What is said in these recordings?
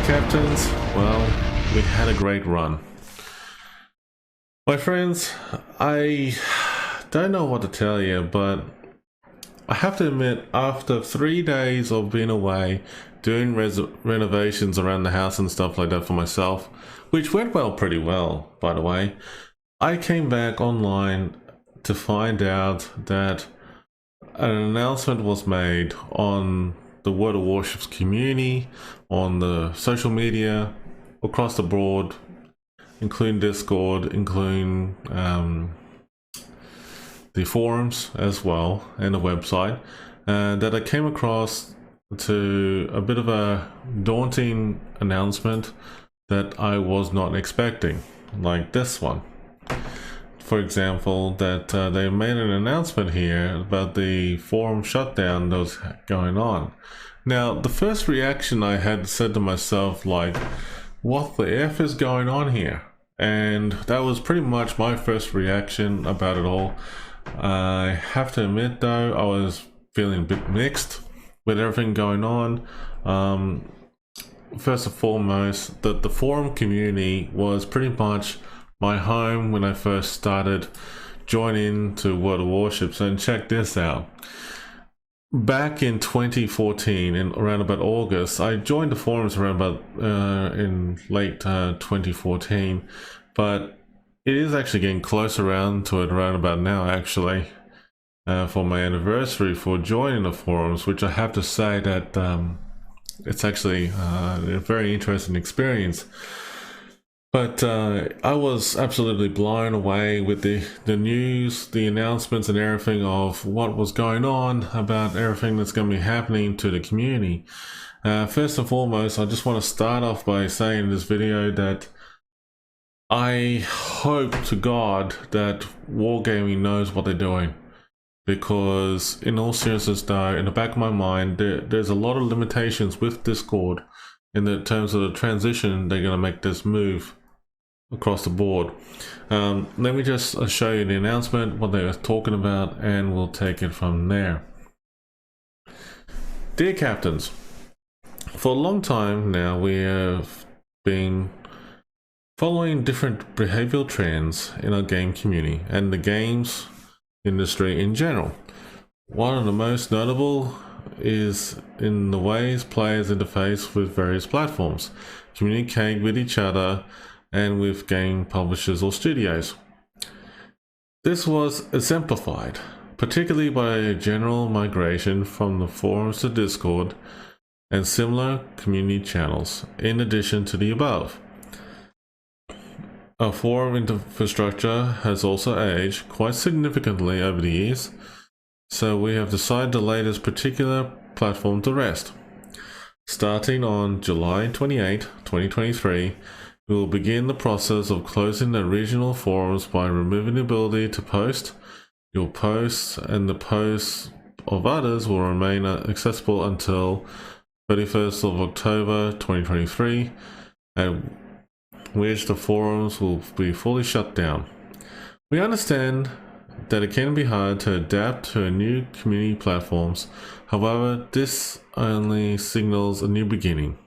Captains, well, we had a great run. My friends, I don't know what to tell you, but I have to admit, after 3 days of being away, doing renovations around the house and stuff like that for myself, which went pretty well, by the way, I came back online to find out that an announcement was made on the World of Warships community, on the social media, across the board, including Discord, including the forums as well, and the website, that I came across to a bit of a daunting announcement that I was not expecting, like this one. For example, that they made an announcement here about the forum shutdown that was going on. Now, the first reaction I had said to myself, like, what the F is going on here? And that was pretty much my first reaction about it all. I have to admit though, I was feeling a bit mixed with everything going on. First and foremost, that the forum community was pretty much my home when I first started joining to World of Warships. And check this out. Back in 2014, in around about August, I joined the forums around about in late 2014, but it is actually getting close around to it around about now, actually, for my anniversary for joining the forums, which I have to say that it's actually a very interesting experience. But I was absolutely blown away with the news, the announcements and everything of what was going on, about everything that's going to be happening to the community. First and foremost, I just want to start off by saying in this video that I hope to God that Wargaming knows what they're doing. Because in all seriousness though, in the back of my mind, there's a lot of limitations with Discord in the terms of the transition they're going to make this move across the board. Let me just show you the announcement, what they were talking about, and we'll take it from there. Dear Captains, for a long time now we have been following different behavioral trends in our game community and the games industry in general. One of the most notable is in the ways players interface with various platforms, communicate with each other, and with game publishers or studios. This was exemplified, particularly by a general migration from the forums to Discord and similar community channels, in addition to the above. Our forum infrastructure has also aged quite significantly over the years, so we have decided to lay this particular platform to rest. Starting on July 28, 2023, we will begin the process of closing the regional forums by removing the ability to post. Your posts and the posts of others will remain accessible until 31st of October 2023, at which the forums will be fully shut down. We understand that it can be hard to adapt to new community platforms. However, this only signals a new beginning,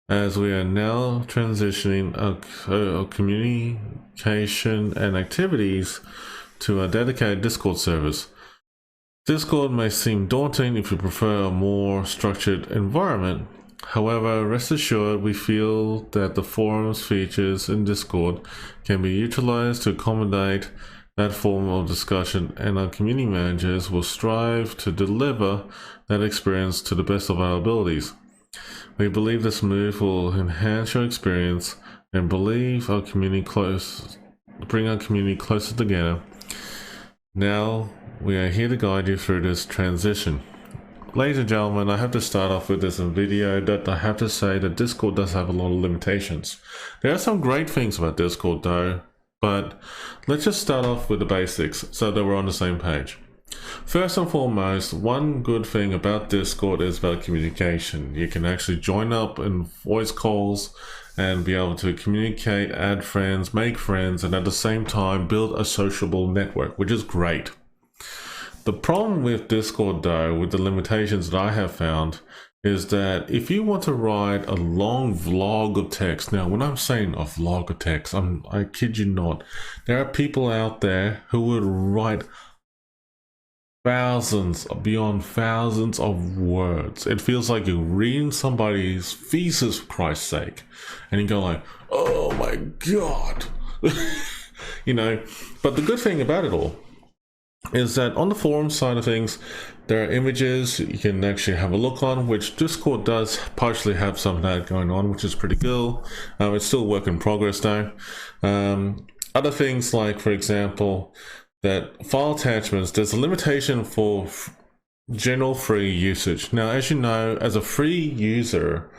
as we are now transitioning our communication and activities to a dedicated Discord servers. Discord may seem daunting if you prefer a more structured environment. However, rest assured, we feel that the forums features in Discord can be utilized to accommodate that form of discussion, and our community managers will strive to deliver that experience to the best of our abilities. We believe this move will enhance your experience and bring our community closer together. Now, we are here to guide you through this transition. Ladies and gentlemen, I have to start off with this video that I have to say that Discord does have a lot of limitations. There are some great things about Discord though, but let's just start off with the basics so that we're on the same page. First and foremost, one good thing about Discord is about communication. You can actually join up in voice calls and be able to communicate, add friends, make friends, and at the same time build a sociable network, which is great. The problem with Discord though, with the limitations that I have found, is that if you want to write a long vlog of text, now when I'm saying a vlog of text, I kid you not, there are people out there who would write thousands, beyond thousands of words. It feels like you're reading somebody's thesis, for Christ's sake, and you go like, oh my god. You know, but the good thing about it all is that on the forum side of things, there are images you can actually have a look on, which Discord does partially have some of that going on, which is pretty cool. It's still work in progress though. Other things like, for example, that file attachments, there's a limitation for general free usage. Now, as you know, as a free user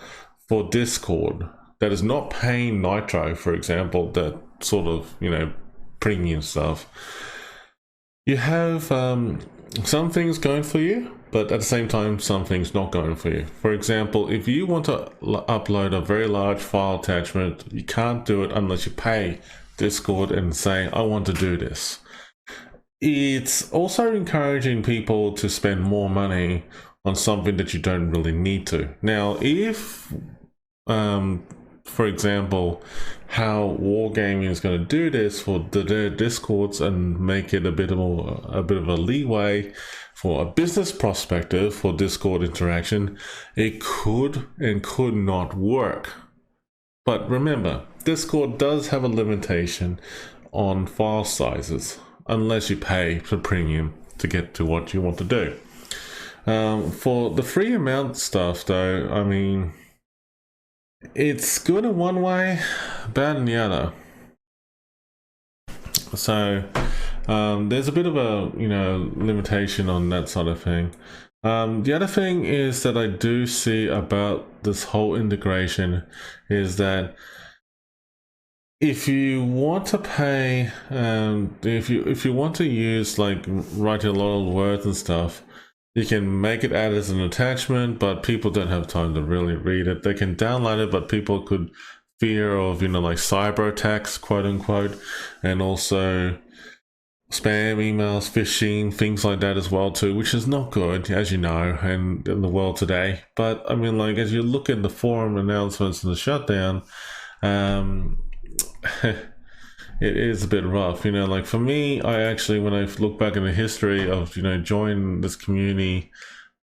for Discord that is not paying Nitro, for example, that sort of, you know, premium stuff, you have some things going for you, but at the same time, some things not going for you. For example, if you want to upload a very large file attachment, you can't do it unless you pay Discord and say, I want to do this. It's also encouraging people to spend more money on something that you don't really need to. Now, if, for example, how Wargaming is going to do this for their Discords and make it a bit of a leeway for a business perspective for Discord interaction, it could and could not work. But remember, Discord does have a limitation on file sizes, unless you pay for premium to get to what you want to do. For the free amount stuff though, I mean, it's good in one way, bad in the other. So there's a bit of a, you know, limitation on that sort of thing. The other thing is that I do see about this whole integration is that if you want to pay, if you want to use like writing a lot of words and stuff, you can make it add as an attachment, but people don't have time to really read it. They can download it, but people could fear of, you know, like cyber attacks, quote unquote, and also spam emails, phishing, things like that as well too, which is not good, as you know, and in the world today. But I mean, like, as you look at the forum announcements and the shutdown, it is a bit rough, you know. Like for me, I actually, when I look back in the history of, you know, joining this community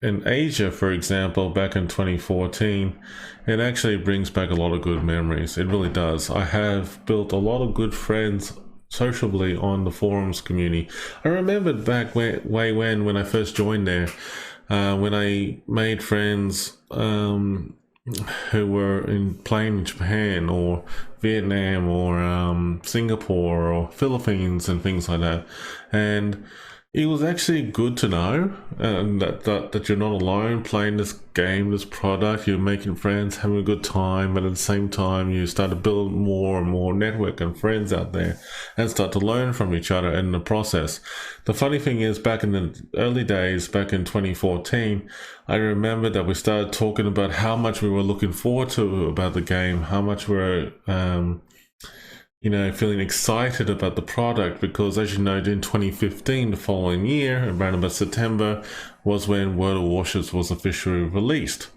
in Asia, for example, back in 2014, it actually brings back a lot of good memories. It really does. I have built a lot of good friends sociably on the forums community. I remembered back way when I first joined there, when I made friends who were playing in Japan or Vietnam or Singapore or Philippines and things like that, and it was actually good to know that you're not alone playing this game, this product. You're making friends, having a good time, but at the same time you start to build more and more network and friends out there and start to learn from each other in the process. The funny thing is, back in the early days, back in 2014, I remember that we started talking about how much we were looking forward to about the game, how much we're you know, feeling excited about the product, because as you know, in 2015, the following year, around about September, was when World of Warships was officially released.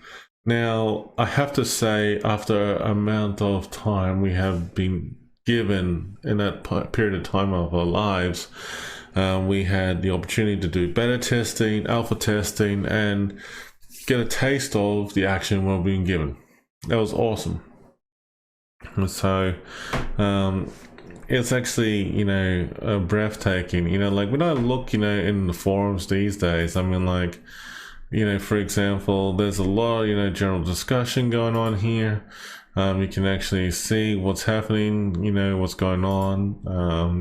Now, I have to say, after amount of time we have been given in that period of time of our lives, we had the opportunity to do beta testing, alpha testing, and get a taste of the action we're being given. That was awesome. So it's actually, you know, breathtaking. You know, like when I look, you know, in the forums these days, I mean, like, you know, for example, there's a lot of, you know, general discussion going on here. You can actually see what's happening, you know, what's going on.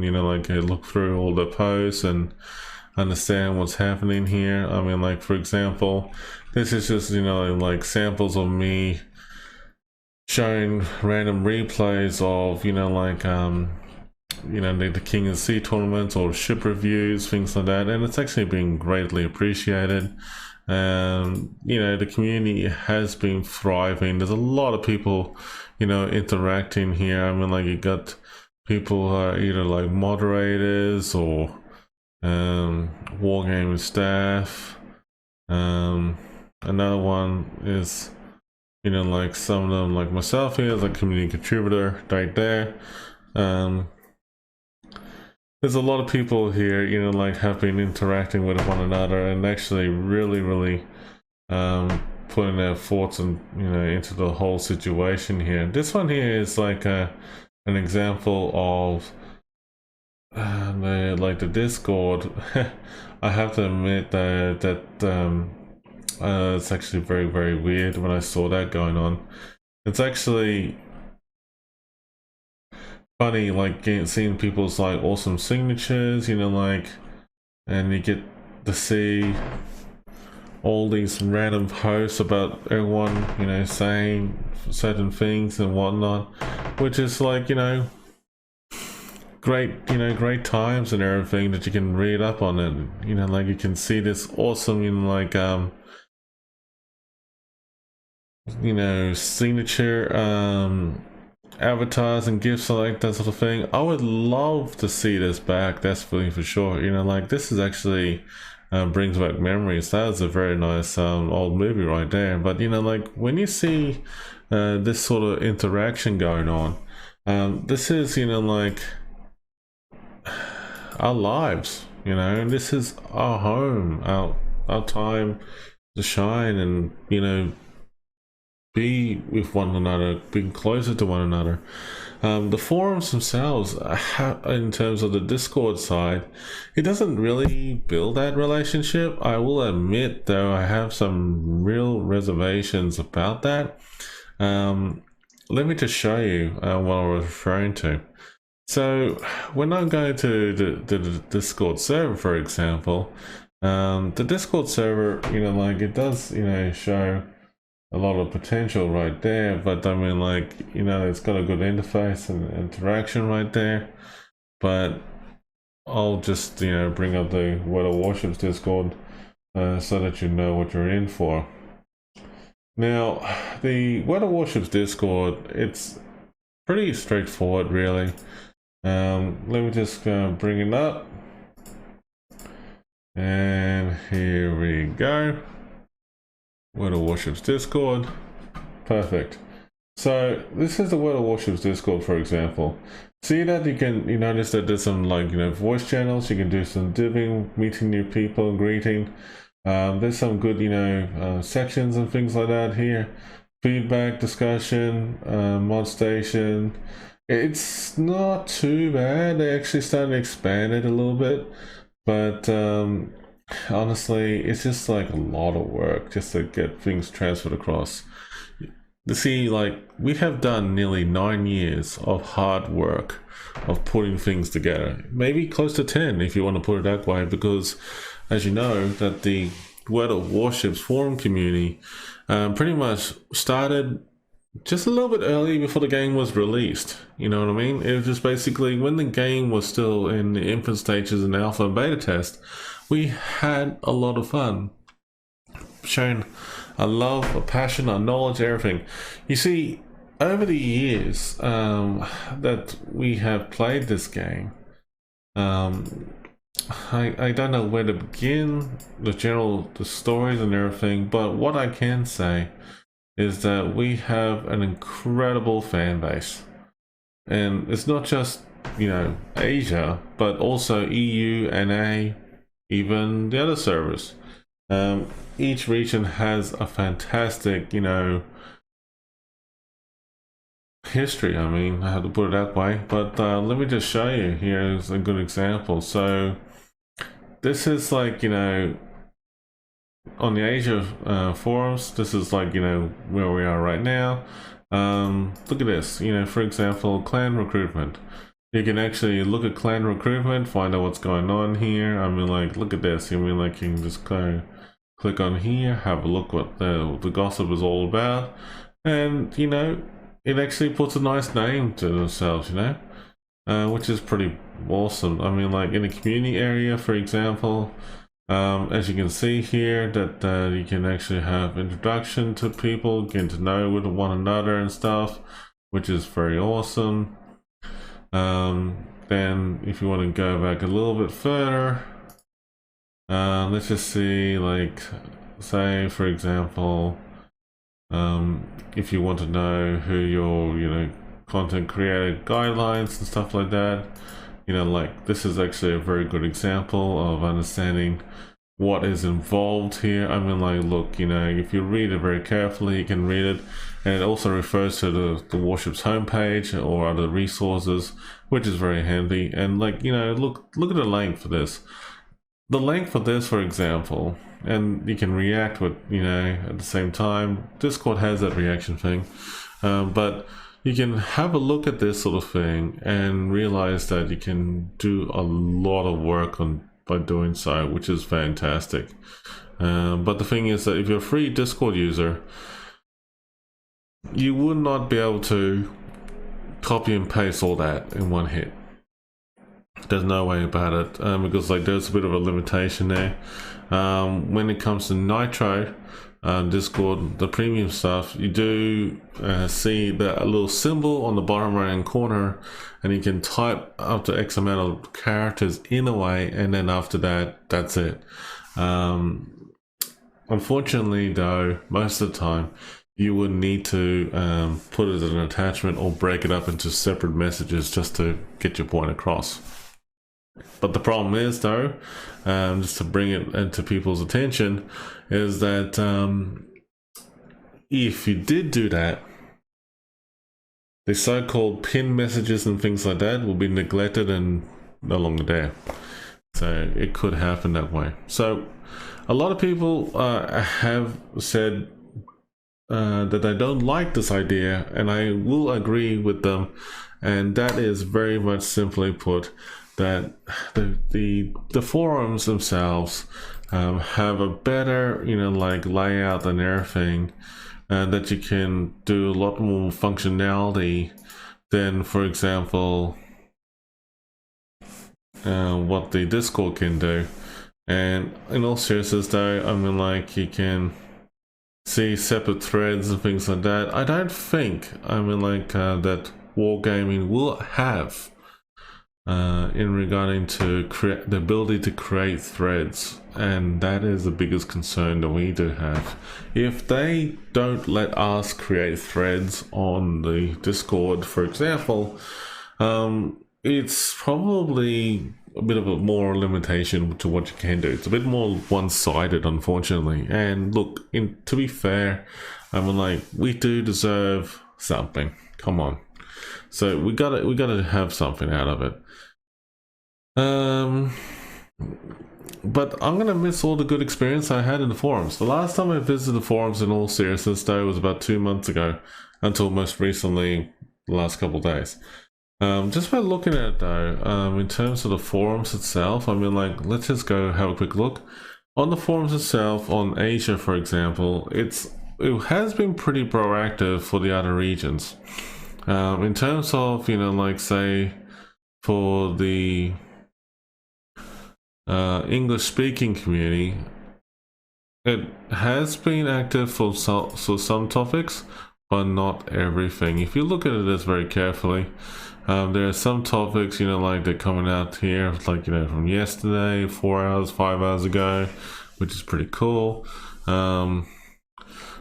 You know, like look through all the posts and understand what's happening here. I mean, like, for example, this is just, you know, like samples of me showing random replays of, you know, like you know, the King of the Sea tournaments or ship reviews, things like that, and it's actually been greatly appreciated. You know, the community has been thriving. There's a lot of people, you know, interacting here. I mean, like, you got people who are either like moderators or wargaming staff, Another one is, you know, like some of them, like myself here as a community contributor right there. There's a lot of people here, you know, like have been interacting with one another and actually really putting their thoughts and, you know, into the whole situation here. This one here is like an example of the Discord. I have to admit that it's actually very weird when I saw that going on. It's actually funny, like seeing people's like awesome signatures, you know, like, and you get to see all these random posts about everyone, you know, saying certain things and whatnot, which is like, you know, great, you know, great times and everything that you can read up on it. You know, like you can see this awesome, you know, like you know, signature avatars and gifts and like that sort of thing. I would love to see this back, that's for sure. You know, like this is actually brings back memories. That was a very nice old movie right there. But you know, like when you see this sort of interaction going on, this is, you know, like our lives, you know, this is our home, our time to shine and, you know, be with one another, being closer to one another. The forums themselves, in terms of the Discord side, it doesn't really build that relationship. I will admit, though, I have some real reservations about that. Let me just show you what I was referring to. So when I'm going to the Discord server, for example, the Discord server, you know, like it does, you know, show a lot of potential right there, but I mean, like, you know, it's got a good interface and interaction right there. But I'll just, you know, bring up the World of Warships Discord so that you know what you're in for. Now, the World of Warships Discord, it's pretty straightforward, really. Let me just bring it up, and here we go. World of Warships Discord. Perfect. So this is the World of Warships Discord, for example. See that you notice that there's some, like, you know, voice channels. You can do some dipping, meeting new people, greeting. There's some good, you know, sections and things like that here. Feedback, discussion, mod station. It's not too bad. They actually started to expand it a little bit, but honestly, it's just like a lot of work just to get things transferred across. You see, like, we have done nearly 9 years of hard work of putting things together. Maybe close to 10 if you want to put it that way, because as you know, that the World of Warships forum community pretty much started just a little bit early before the game was released. You know what I mean? It was just basically when the game was still in the infant stages and alpha and beta test, we had a lot of fun, showing a love, a passion, a knowledge, everything. You see, over the years that we have played this game, I don't know where to begin, the stories and everything, but what I can say is that we have an incredible fan base. And it's not just, you know, Asia, but also EU, NA, even the other servers. Each region has a fantastic, you know, history. I mean, I have to put it that way. But let me just show you. Here's a good example. So this is like, you know, on the Asia forums, this is like, you know, where we are right now. Look at this, you know, for example, clan recruitment. You can actually look at clan recruitment, find out what's going on here. I mean, like, look at this. I mean, like, you can just go click on here, have a look what the gossip is all about, and, you know, it actually puts a nice name to themselves, you know, which is pretty awesome. I mean, like, in the community area, for example, as you can see here, that you can actually have introduction to people, getting to know with one another and stuff, which is very awesome. Then if you want to go back a little bit further, let's just see, like, say for example, if you want to know who your content creator guidelines and stuff like that, like this is actually a very good example of understanding what is involved here. I mean, like, look, if you read it very carefully, you can read it, and it also refers to the warship's homepage or other resources, which is very handy. And like, look at the length for this. The length for this, for example, and you can react with, at the same time. Discord has that reaction thing, but you can have a look at this sort of thing and realize that you can do a lot of work by doing so, which is fantastic. But the thing is that if you're a free Discord user, you would not be able to copy and paste all that in one hit. There's no way about it, because like there's a bit of a limitation there. When it comes to Nitro, Discord, the premium stuff, you do see the little symbol on the bottom right hand corner, and you can type up to X amount of characters in a way, and then after that, that's it. Unfortunately though, most of the time you would need to put it as an attachment or break it up into separate messages just to get your point across. But the problem is though, just to bring it into people's attention, is that if you did do that, the so-called pinned messages and things like that will be neglected and no longer there. So it could happen that way. So a lot of people have said that they don't like this idea, and I will agree with them, and that is very much simply put that the forums themselves have a better like layout than everything, and that you can do a lot more functionality than, for example, what the Discord can do. And in all seriousness though, I mean, like, you can see separate threads and things like that. I don't think, I mean, like, that Wargaming will have in regarding to the ability to create threads, and that is the biggest concern that we do have. If they don't let us create threads on the Discord, for example, it's probably a bit of a more limitation to what you can do. It's a bit more one-sided, unfortunately. And look, to be fair, I mean, like, we do deserve something. Come on. So we gotta have something out of it. But I'm gonna miss all the good experience I had in the forums. The last time I visited the forums in all seriousness though was about 2 months ago, until most recently the last couple of days. Just by looking at it though, in terms of the forums itself, I mean, like, let's just go have a quick look. On the forums itself, on Asia for example, it has been pretty proactive for the other regions. In terms of, like, say, for the English speaking community, it has been active for some topics, but not everything. If you look at it very carefully, there are some topics, like, they're coming out here, like, from yesterday, 4 hours, 5 hours ago, which is pretty cool.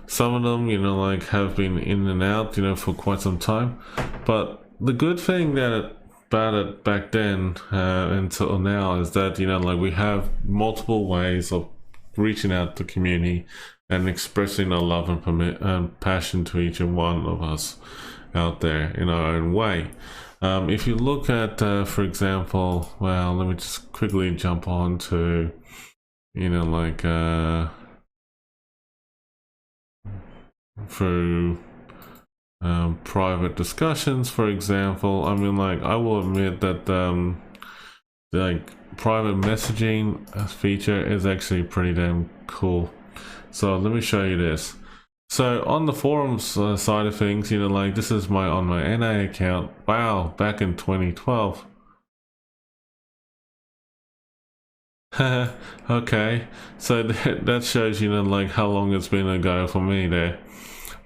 Some of them, like, have been in and out, for quite some time. But the good thing about it back then until now is that, like, we have multiple ways of reaching out to the community and expressing our love and passion to each and one of us out there in our own way. If you look at, for example, well, let me just quickly jump on to, like, through private discussions, for example. I mean, like, I will admit that the, like, private messaging feature is actually pretty damn cool. So let me show you this. So on the forums side of things, like, this is on my NA account. Wow, back in 2012. Okay, so that shows, like, how long it's been ago for me there.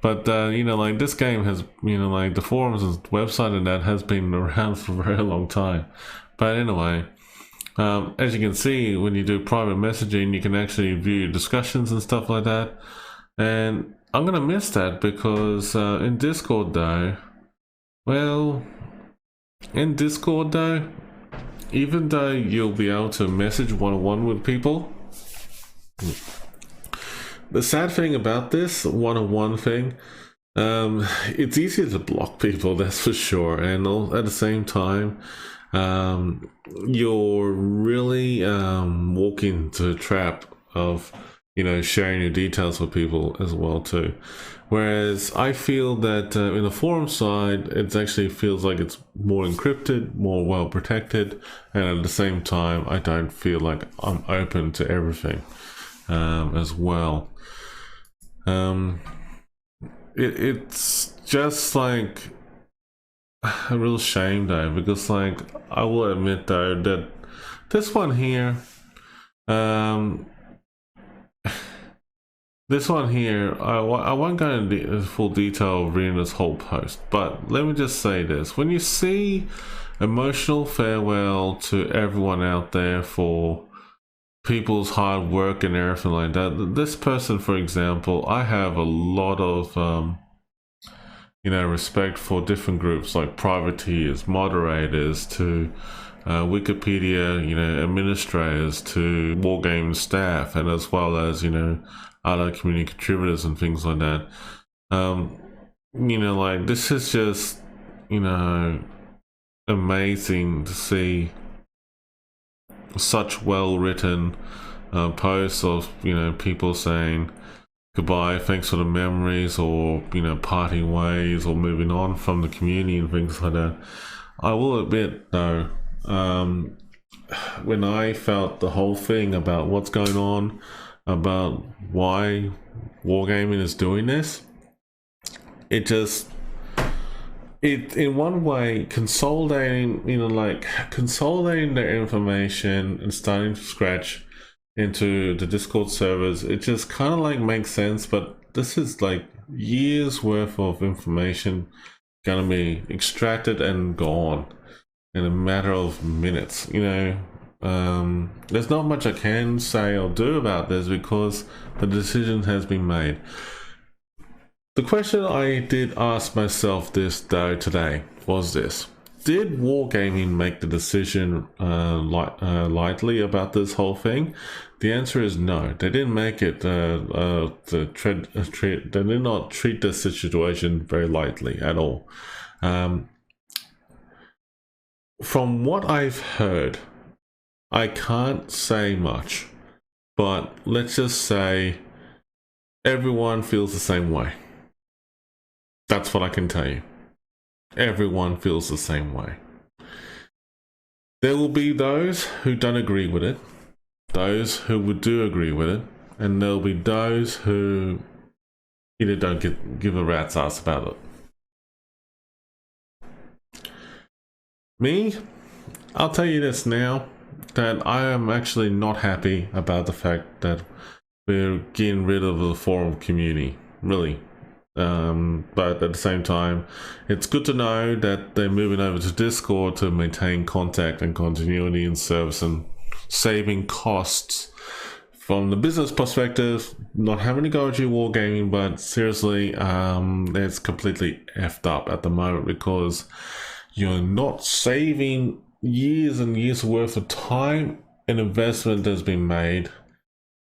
But like, this game has, like, the forums and website and that has been around for a very long time. But anyway, As you can see, when you do private messaging, you can actually view discussions and stuff like that. And I'm gonna miss that because in Discord though, well, in Discord though, even though you'll be able to message one-on-one with people, the sad thing about this one-on-one thing, it's easier to block people, that's for sure. And at the same time, you're really walking into a trap of, you know, sharing your details with people as well too. Whereas I feel that in the forum side, it actually feels like it's more encrypted, more well protected, and at the same time, I don't feel like I'm open to everything as well. It's just like a real shame though, because like I will admit though that this one here, this one here, I won't go into full detail of reading this whole post, but let me just say this. When you see emotional farewell to everyone out there for people's hard work and everything like that, this person, for example, I have a lot of, you know, respect for different groups like privateers, moderators, to Wikipedia, you know, administrators, to Wargaming staff, and as well as, you know, other community contributors and things like that. You know, like this is just, you know, amazing to see such well-written posts of, you know, people saying goodbye, thanks for the memories, or, you know, parting ways, or moving on from the community and things like that. I will admit though, when I felt the whole thing about what's going on, about why Wargaming is doing this, it in one way consolidating, you know, like consolidating their information and starting from scratch into the Discord servers, it just kind of like makes sense. But this is like years worth of information gonna be extracted and gone in a matter of minutes, you know. There's not much I can say or do about this because the decision has been made. The question I did ask myself this though today was this: did Wargaming make the decision lightly about this whole thing? The answer is no. They didn't make it. They did not treat the situation very lightly at all. From what I've heard, I can't say much, but let's just say everyone feels the same way. That's what I can tell you. Everyone feels the same way. There will be those who don't agree with it, those who would do agree with it, and there'll be those who either don't give a rat's ass about it. Me, I'll tell you this now, that I am actually not happy about the fact that we're getting rid of the forum community, really. But at the same time, it's good to know that they're moving over to Discord to maintain contact and continuity and service and saving costs. From the business perspective, not having to go to Wargaming, but seriously, it's completely effed up at the moment because you're not saving years and years worth of time and investment that's been made,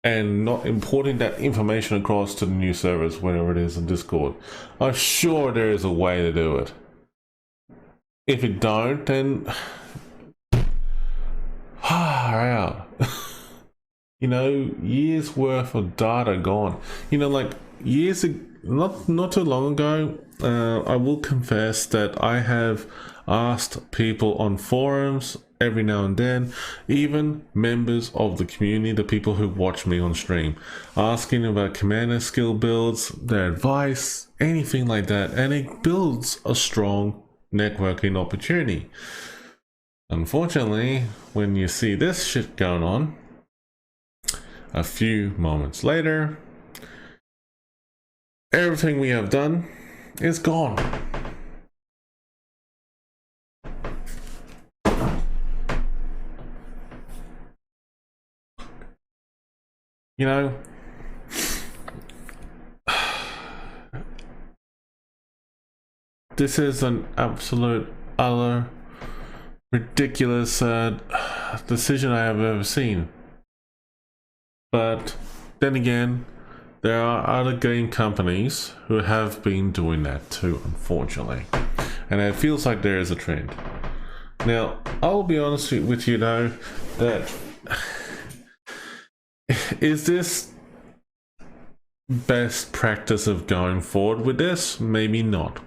and not importing that information across to the new servers, wherever it is in Discord. I'm sure there is a way to do it. If you don't, then out. You know, years worth of data gone. You know, like years, not too long ago, I will confess that I have asked people on forums every now and then, even members of the community, the people who watch me on stream, asking about commander skill builds, their advice, anything like that, and it builds a strong networking opportunity. Unfortunately, when you see this shit going on, a few moments later, everything we have done is gone. You know, this is an absolute utter ridiculous decision I have ever seen. But then again, there are other game companies who have been doing that too, unfortunately. And it feels like there is a trend. Now, I'll be honest with you though, that is this best practice of going forward with this? Maybe not.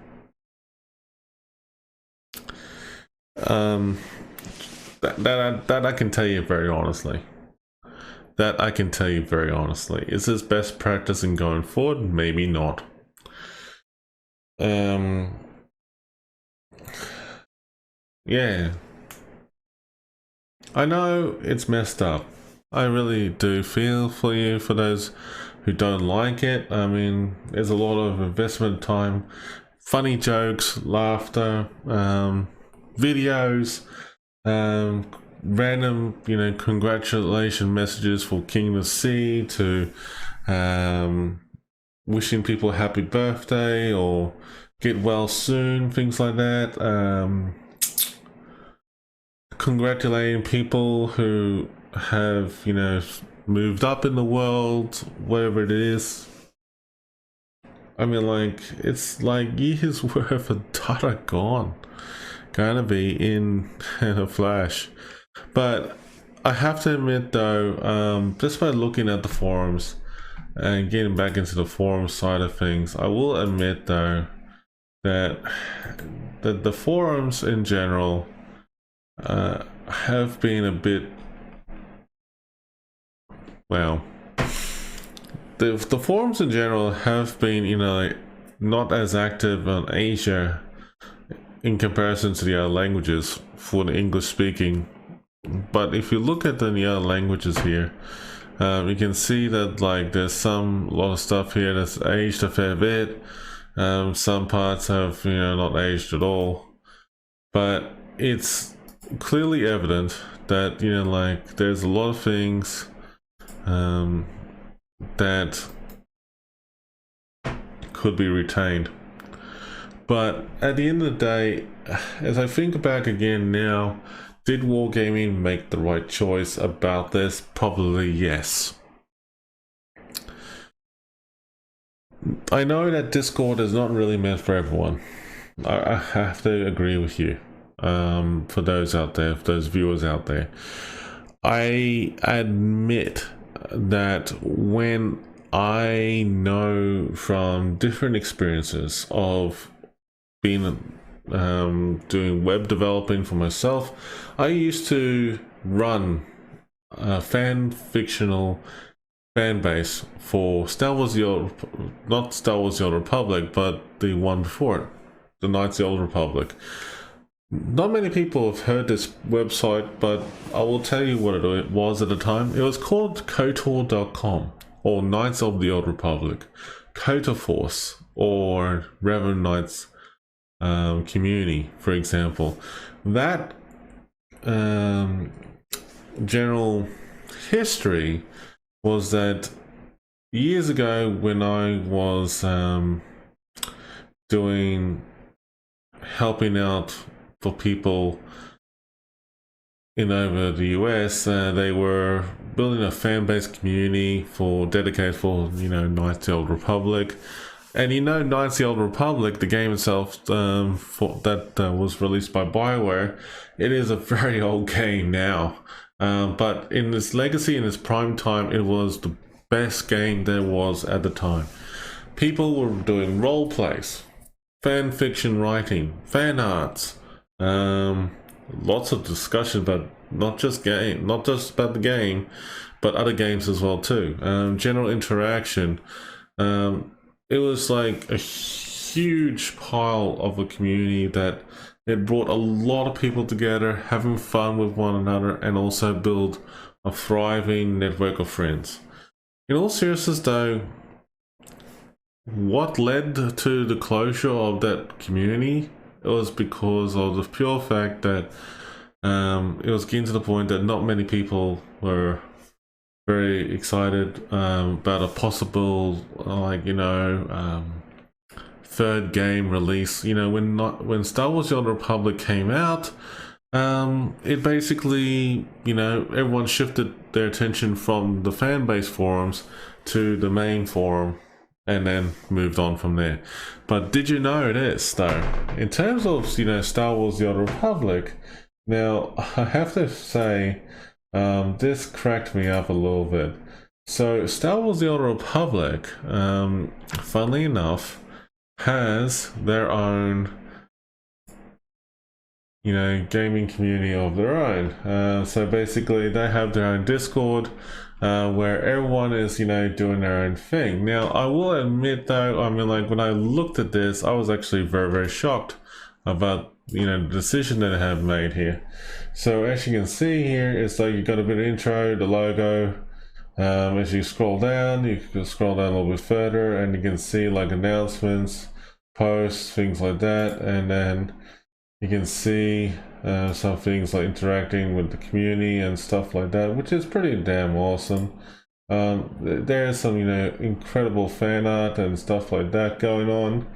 That I can tell you very honestly. That I can tell you very honestly. Is this best practice in going forward? Maybe not. Yeah. I know it's messed up. I really do feel for you, for those who don't like it. I mean, there's a lot of investment time, funny jokes, laughter, videos, random, you know, congratulation messages for King of Sea to wishing people a happy birthday or get well soon, things like that. Congratulating people who have, you know, moved up in the world, whatever it is. I mean, like, it's like years worth of data gone. Gonna be in a flash. But I have to admit though, just by looking at the forums and getting back into the forum side of things, I will admit though that the forums in general have been a bit, well, the forums in general have been, you know, like, not as active on Asia in comparison to the other languages for the English speaking. But if you look at the other languages here, you can see that like there's a lot of stuff here that's aged a fair bit. Some parts have, you know, not aged at all. But it's clearly evident that, you know, like there's a lot of things that could be retained. But at the end of the day, as I think back again now, did Wargaming make the right choice about this? Probably yes. I know that Discord is not really meant for everyone. I have to agree with you. For those out there, for those viewers out there, I admit that when I know from different experiences of being doing web developing for myself, I used to run a fictional fan base for Star Wars not Star Wars: The Old Republic, but the one before it, the Knights of the Old Republic. Not many people have heard this website, but I will tell you what it was at the time. It was called KOTOR.com, or Knights of the Old Republic, KOTOR Force, or Reverend Knights community, for example. That general history was that years ago when I was helping out for people in over the US, they were building a fan-based community dedicated for, you know, Knights of the Old Republic. And you know, Knights of the Old Republic, the game itself, that was released by BioWare, it is a very old game now. But in its legacy, in its prime time, it was the best game there was at the time. People were doing role plays, fan fiction writing, fan arts, lots of discussion about not just about the game, but other games as well too. General interaction. It was like a huge pile of a community that it brought a lot of people together, having fun with one another, and also build a thriving network of friends. In all seriousness though, what led to the closure of that community? It was because of the pure fact that it was getting to the point that not many people were very excited about a possible, third game release. You know, when Star Wars: The Old Republic came out, it basically, you know, everyone shifted their attention from the fan base forums to the main forum, and then moved on from there. But did you know this though? In terms of, you know, Star Wars: The Old Republic, now I have to say, this cracked me up a little bit. So Star Wars: The Old Republic, funnily enough, has their own, you know, gaming community of their own. So basically they have their own Discord, where everyone is, you know, doing their own thing. Now I will admit though, I mean, like when I looked at this, I was actually very, very shocked about, you know, the decision that I have made here. So as you can see here, it's like you got a bit of intro, the logo. As you scroll down, you can scroll down a little bit further and you can see like announcements, posts, things like that. And then you can see some things like interacting with the community and stuff like that, which is pretty damn awesome. There's some, you know, incredible fan art and stuff like that going on.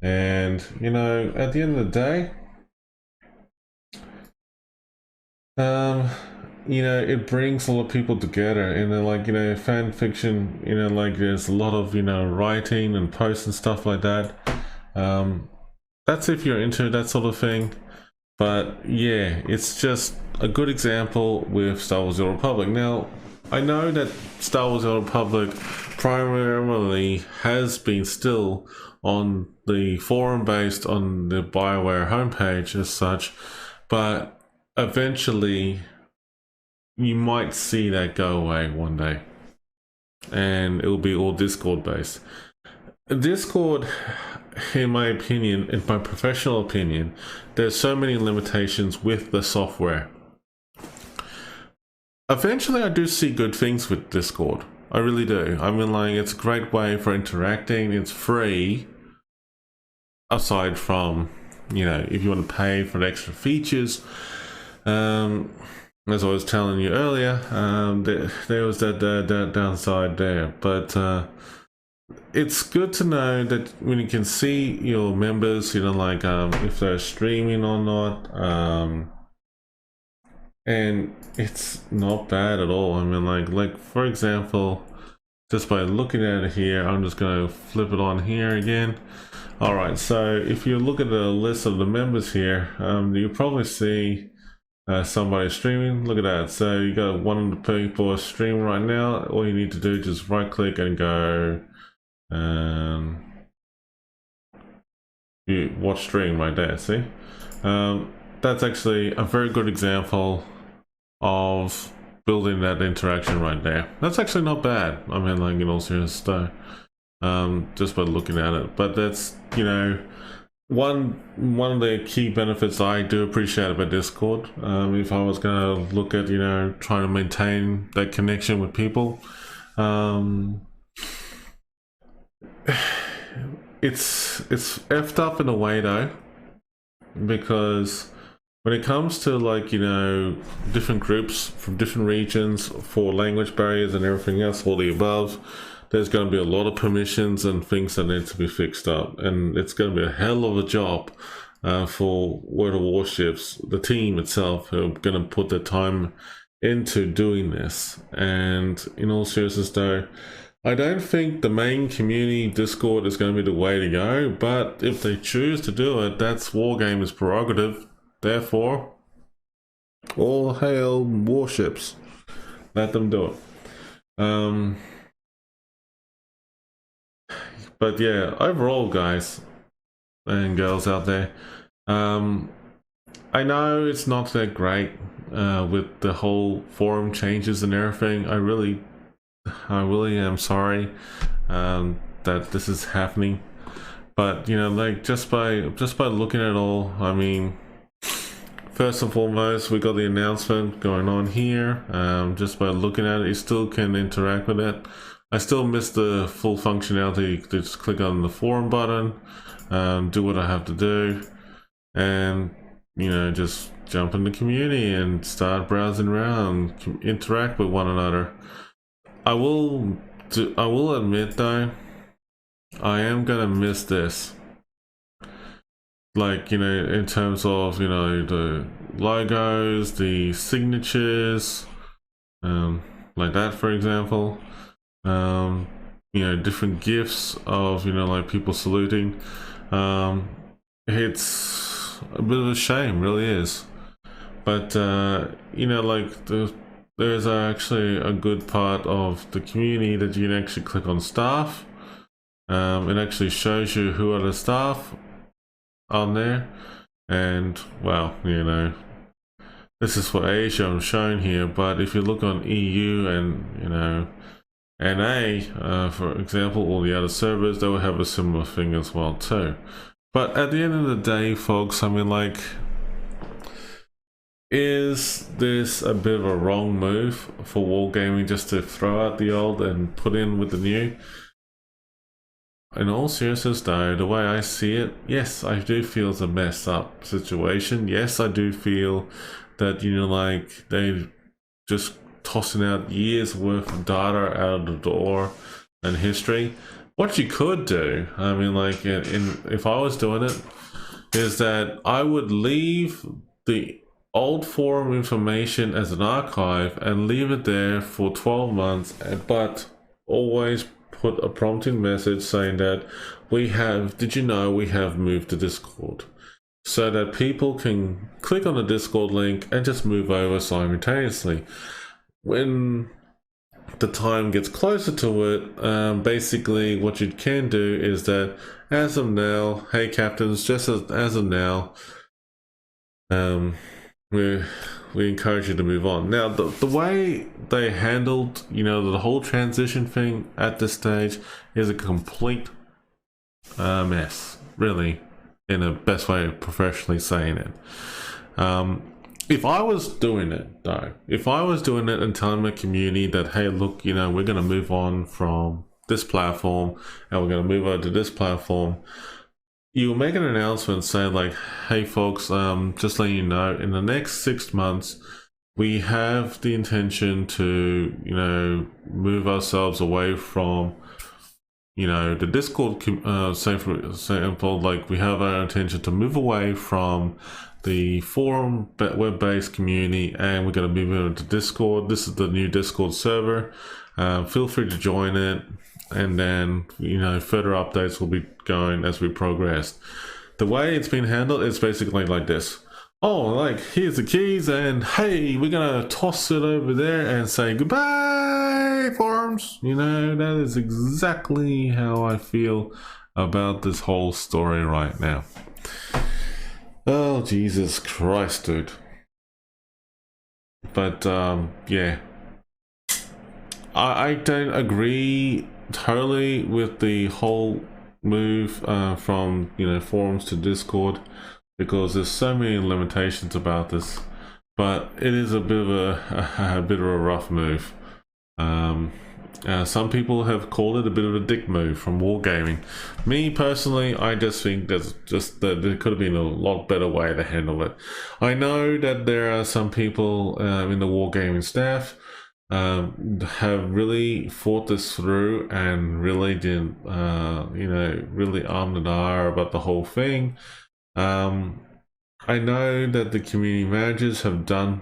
And, you know, at the end of the day, you know, it brings a lot of people together. And then, like, you know, fan fiction, you know, like there's a lot of, you know, writing and posts and stuff like that. That's if you're into that sort of thing. But yeah, it's just a good example with Star Wars: The Old Republic. Now, I know that Star Wars: The Old Republic primarily has been still on the forum based on the BioWare homepage as such, but eventually you might see that go away one day and it will be all Discord based. Discord, in my opinion, in my professional opinion, there's so many limitations with the software. Eventually I do see good things with Discord. I really do. I mean, like, it's a great way for interacting. It's free, aside from, you know, if you want to pay for the extra features. As I was telling you earlier, there was that downside there, but it's good to know that when you can see your members, you know, like if they're streaming or not, and it's not bad at all. I mean, like for example, just by looking at it here, I'm just going to flip it on here again. All right, so if you look at the list of the members here, you probably see somebody streaming. Look at that. So you got one of the people streaming right now. All you need to do is just right click and go you watch stream right there. See, that's actually a very good example of building that interaction right there. That's actually not bad. I mean, like, in all seriousness though, just by looking at it. But that's, you know, one of the key benefits I do appreciate about Discord. If I was going to look at, you know, trying to maintain that connection with people, it's effed up in a way though, because when it comes to, like, you know, different groups from different regions for language barriers and everything else, all the above, there's going to be a lot of permissions and things that need to be fixed up, and it's going to be a hell of a job for World of Warships, the team itself, who are going to put their time into doing this. And in all seriousness though, I don't think the main community Discord is going to be the way to go, but if they choose to do it, that's Wargamer's prerogative. Therefore, all hail Warships. Let them do it. But yeah, overall, guys and girls out there, I know it's not that great with the whole forum changes and everything. I really am sorry that this is happening. But, you know, like, just by looking at it all, I mean, first and foremost, we got the announcement going on here. Just by looking at it, you still can interact with it. I still miss the full functionality to just click on the forum button, do what I have to do, and, you know, just jump in the community and start browsing around, interact with one another. I will admit though, I am gonna miss this. Like, you know, in terms of, you know, the logos, the signatures, like that, for example. You know, different gifs of, you know, like people saluting. It's a bit of a shame, really is. But you know, like there's actually a good part of the community that you can actually click on staff. It actually shows you who are the staff on there, and well, you know, this is for Asia I'm showing here, but if you look on EU and, you know, NA, for example, all the other servers, they will have a similar thing as well too. But at the end of the day, folks, I mean, like, is this a bit of a wrong move for Wargaming just to throw out the old and put in with the new? In all seriousness though, the way I see it, yes, I do feel it's a messed up situation. Yes, I do feel that, you know, like, they just tossing out years worth of data out of the door and history. What you could do, I mean, like, if I was doing it, is that I would leave the old forum information as an archive and leave it there for 12 months, but always put a prompting message saying that did you know we have moved to Discord, so that people can click on the Discord link and just move over simultaneously. When the time gets closer to it, basically what you can do is that, as of now, hey captains, just as of now, we encourage you to move on. Now, the way they handled, you know, the whole transition thing at this stage is a complete mess, really, in the best way of professionally saying it. If I was doing it though, if I was doing it and telling my community that, hey, look, you know, we're going to move on from this platform and we're going to move over to this platform, you make an announcement saying like, hey folks, just letting you know, in the next 6 months, we have the intention to, you know, move ourselves away from, you know, the Discord, say for example, like, we have our intention to move away from the forum web-based community and we're going to move over to Discord. This is the new Discord server. Feel free to join it, and then, you know, further updates will be going as we progress. The way it's been handled is basically like this. Oh, like, here's the keys, and hey, we're gonna toss it over there and say goodbye, forums. You know, that is exactly how I feel about this whole story right now. Oh, Jesus Christ, dude. But yeah, I don't agree totally with the whole move from, you know, forums to Discord, because there's so many limitations about this. But it is a bit of a rough move. Some people have called it a bit of a dick move from Wargaming. Me personally, I just think that there could have been a lot better way to handle it. I know that there are some people in the Wargaming staff have really thought this through and really did, you know, really armed and ahh about the whole thing. I know that the community managers have done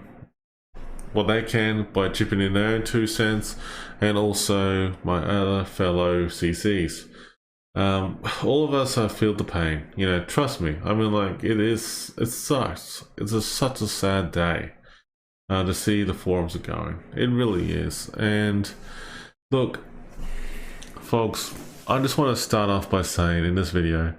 what they can by chipping in their own 2 cents, and also my other fellow CCs. All of us have felt the pain, you know, trust me. I mean, like, it sucks. It's such a sad day to see the forums are going. It really is. And look, folks, I just want to start off by saying in this video,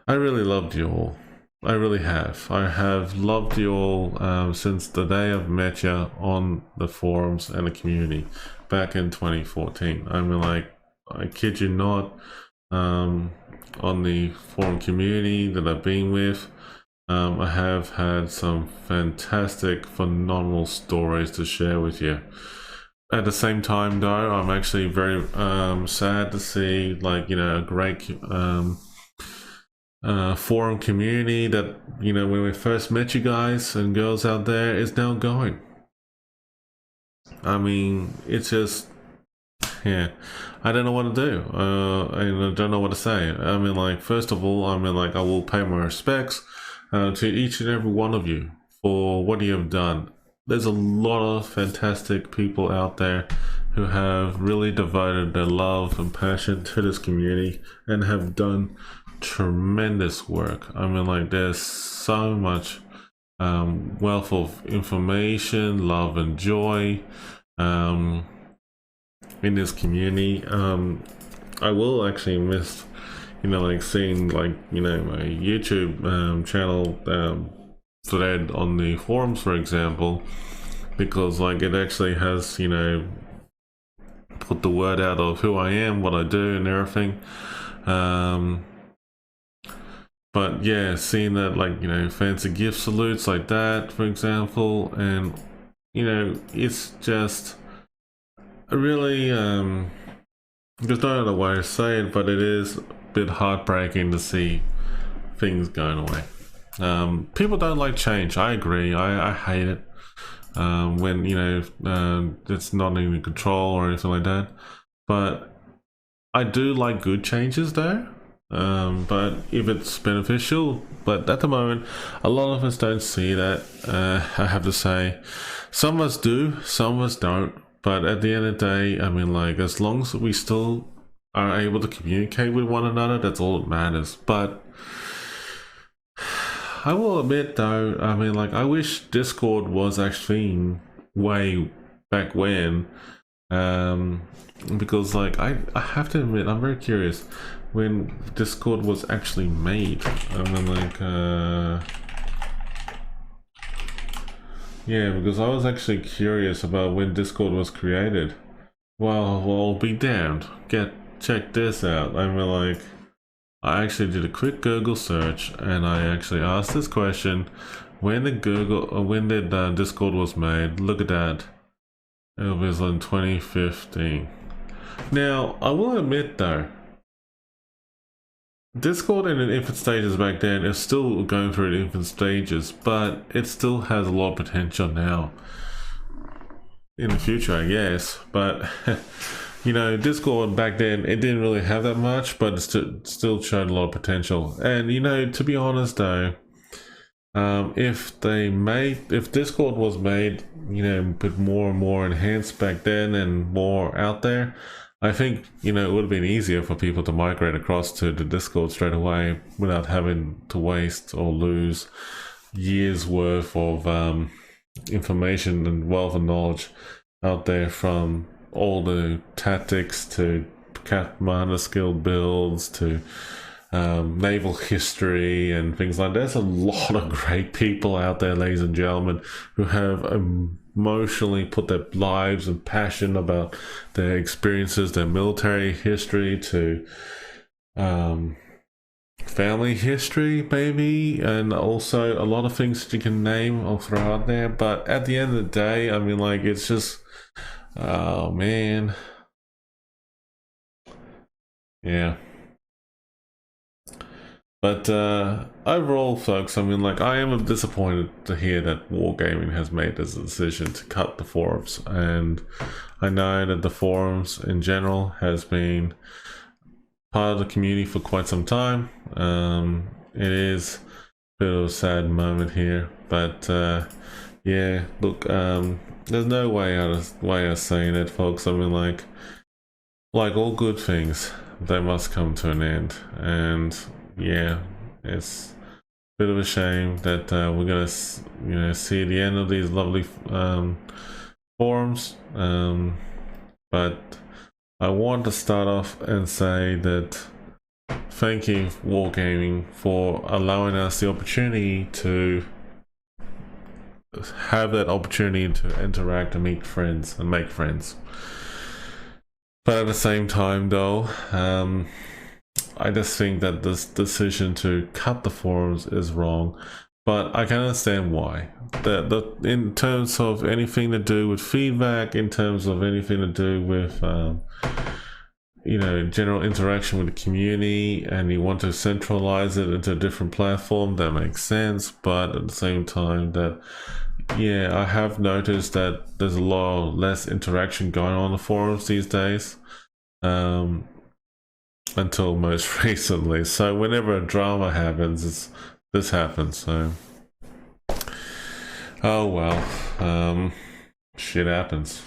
I really loved you all. I really have. I have loved you all since the day I've met you on the forums and the community back in 2014. I mean, like, I kid you not, on the forum community that I've been with, I have had some fantastic, phenomenal stories to share with you. At the same time though, I'm actually very sad to see, like, you know, a great forum community that, you know, when we first met you guys and girls out there, is now going. I mean, it's just, yeah, I don't know what to do. And I don't know what to say. I mean, like, first of all, I mean, like, I will pay my respects to each and every one of you for what you have done. There's a lot of fantastic people out there who have really devoted their love and passion to this community and have done tremendous work. I mean, like, there's so much wealth of information, love, and joy in this community. I will actually miss, like seeing like my YouTube channel thread on the forums, for example, because like it actually has put the word out of who I am, what I do, and everything. But yeah, seeing that like fancy gift salutes like that, for example, and it's just really there's no other way to say it, but it is a bit heartbreaking to see things going away. People don't like change. I agree. I hate it when it's not in control or anything like that. But I do like good changes though. But if it's beneficial, but at the moment, a lot of us don't see that. I have to say, some of us do, some of us don't. But at the end of the day, I mean, like, as long as we still are able to communicate with one another, that's all that matters. But I will admit, though, I mean, like, I wish Discord was actually way back when, because, like, I have to admit, I'm very curious when Discord was actually made. I mean, like, yeah, because I was actually curious about when Discord was created. Well, be damned. Check this out. I mean, like, I actually did a quick Google search and I actually asked this question: when did Discord was made? Look at that. It was in 2015. Now, I will admit though, Discord in its infant stages back then is still going through its infant stages, but it still has a lot of potential now. In the future, I guess. But Discord back then, it didn't really have that much, but it still showed a lot of potential. And to be honest though, if Discord was made, but more and more enhanced back then and more out there, I think it would have been easier for people to migrate across to the Discord straight away without having to waste or lose years worth of information and wealth of knowledge out there, from all the tactics to commander skill builds to naval history and things like that. There's a lot of great people out there, ladies and gentlemen, who have emotionally put their lives and passion about their experiences, their military history, to family history maybe, and also a lot of things that you can name or throw out there. But at the end of the day, I mean, like, it's just, oh man, yeah. But overall, folks, I mean, like, I am disappointed to hear that Wargaming has made this decision to cut the forums. And I know that the forums in general has been part of the community for quite some time. It is a bit of a sad moment here, but yeah, look, there's no way of saying it, folks. I mean, like all good things, they must come to an end. And yeah, it's a bit of a shame that we're gonna see the end of these lovely forums, but I want to start off and say that thank you, Wargaming, for allowing us the opportunity to have that opportunity to interact and meet friends and make friends. But at the same time though, I just think that this decision to cut the forums is wrong, but I can understand why. In terms of anything to do with feedback, in terms of anything to do with general interaction with the community, and you want to centralize it into a different platform, that makes sense. But at the same time, that I have noticed that there's a lot less interaction going on the forums these days, until most recently. So whenever a drama happens, this happens. So oh well, shit happens.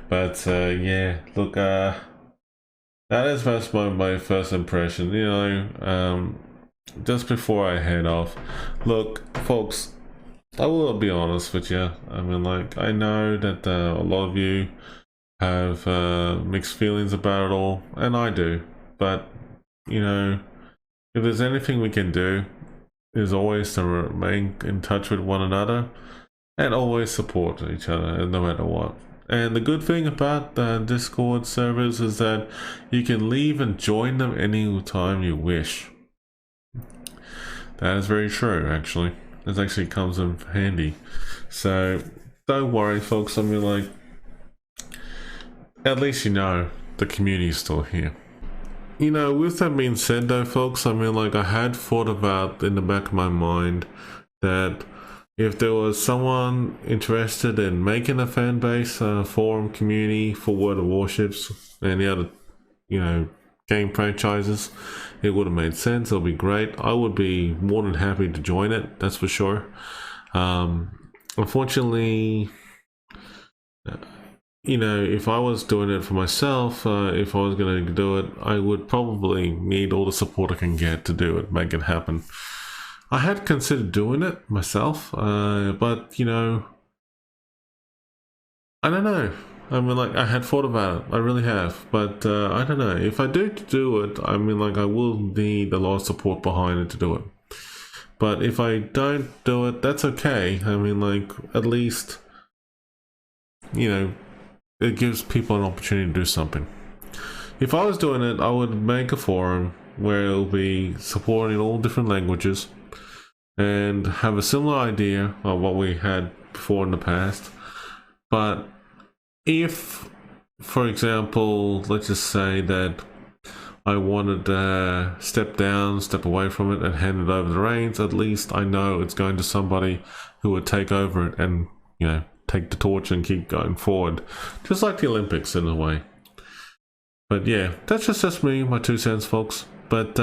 But yeah, look, that is just my first impression. Just before I head off, look, folks, I will be honest with you. I mean, like, I know that a lot of you have mixed feelings about it all, and I do. But if there's anything we can do, is always to remain in touch with one another and always support each other, no matter what. And the good thing about the Discord servers is that you can leave and join them any time you wish. That is very true, actually. This actually comes in handy. So don't worry, folks. I mean, like, at least the community is still here. With that being said, though, folks, I mean, like, I had thought about in the back of my mind that if there was someone interested in making a fan base, forum community for World of Warships and the other, game franchises, it would have made sense. It'll be great. I would be more than happy to join it, that's for sure. Unfortunately, if I was doing it for myself, if I was going to do it, I would probably need all the support I can get to do it, make it happen. I had considered doing it myself, but I don't know. I mean, like, I had thought about it. I really have, but I don't know. If I do it, I mean, like, I will need a lot of support behind it to do it. But if I don't do it, that's okay. I mean, like, at least, it gives people an opportunity to do something. If I was doing it, I would make a forum where it'll be supporting all different languages and have a similar idea of what we had before in the past. But if, for example, let's just say that I wanted to step away from it and hand it over the reins, at least I know it's going to somebody who would take over it and, take the torch and keep going forward. Just like the Olympics in a way. But yeah, that's just me, my 2 cents, folks. But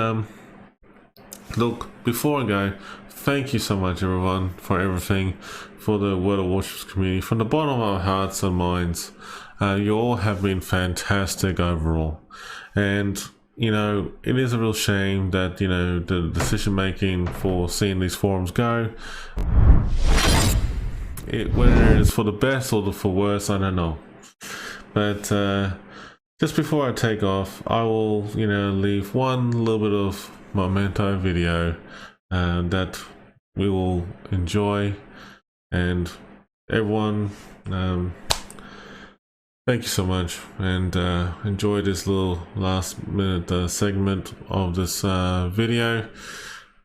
look, before I go, thank you so much, everyone, for everything, for the World of Warships community, from the bottom of our hearts and minds. You all have been fantastic overall. And, it is a real shame that, the decision making for seeing these forums go, whether it is for the best or for worse, I don't know. But just before I take off, I will, leave one little bit of memento video that we will enjoy. And everyone, thank you so much, and enjoy this little last minute segment of this video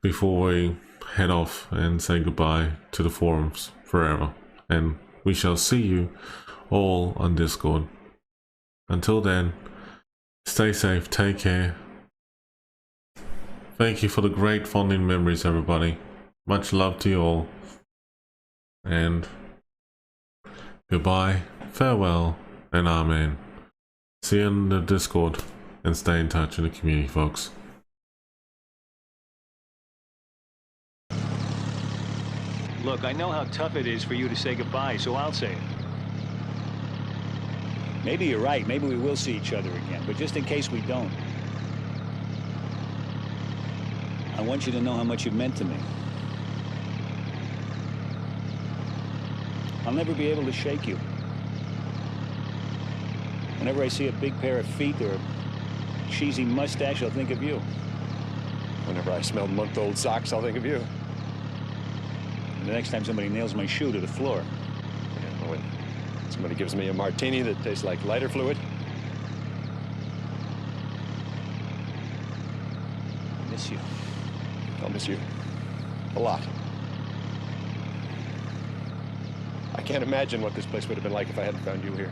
before we head off and say goodbye to the forums forever. And we shall see you all on Discord. Until then, stay safe, take care. Thank you for the great fondling memories, everybody. Much love to you all. And goodbye, farewell, and amen. See you in the Discord, and stay in touch in the community, folks. Look, I know how tough it is for you to say goodbye, so I'll say it. Maybe you're right. Maybe we will see each other again. But just in case we don't, I want you to know how much you've meant to me. I'll never be able to shake you. Whenever I see a big pair of feet or a cheesy mustache, I'll think of you. Whenever I smell month-old socks, I'll think of you. And the next time somebody nails my shoe to the floor. Yeah, when somebody gives me a martini that tastes like lighter fluid. I miss you. I'll miss you. A lot. I can't imagine what this place would have been like if I hadn't found you here.